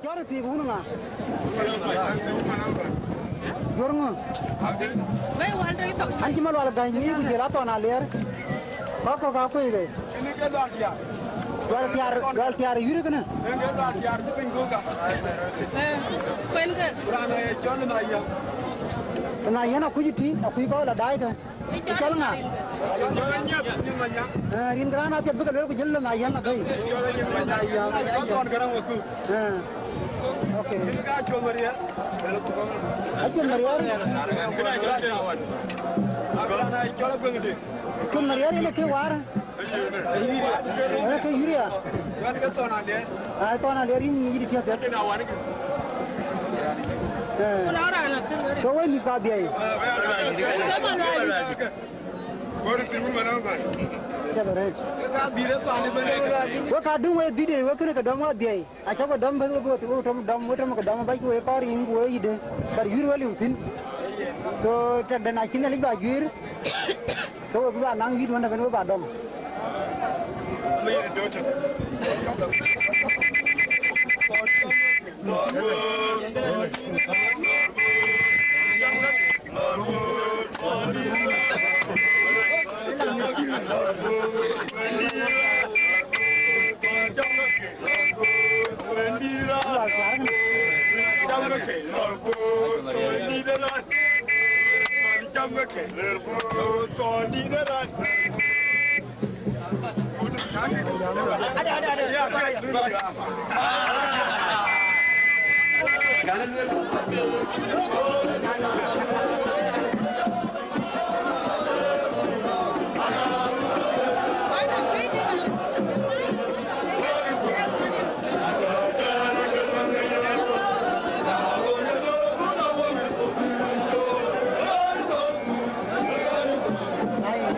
chora ti gunu nga. Jorngo. Bai wal rai to. Anji mal wal gai ni bu jela to na ler. Ba ko ga ko ige. Ini ke luar dia. Wal tiar yuru kana. Ini ke luar dia di pinggul ka. Pen ke. Berana John na ya. Na yana ku jiti aku ko la dai ka. Chal nga. John nyap ni manya. Rin grana te bu ka le ku jel na yana gai. John ni manya ya. John garang aku. Okay. Ini ka John Maria. Ajin Mariar. Kena jalan awan. Berana John bengdi. Kun Mariar ini ke war. Ini ke yuria. Kan ke to na dia. To na ler ni yiri tiap. Kena awan ke. So we ni ka dia. Baru sibuk mana bang? Chalo re. Ka dire pani bane. Wo ka dum we dide we kana ka dam wa dia. Acha ko dam bhe bo to tom dam mo tom ka dam bai ko e par ing wo ide. Par yur wali utin. So ta dan akin ali ba yur. So ba nang yur wana ben ba dam. Mai doto. Hey,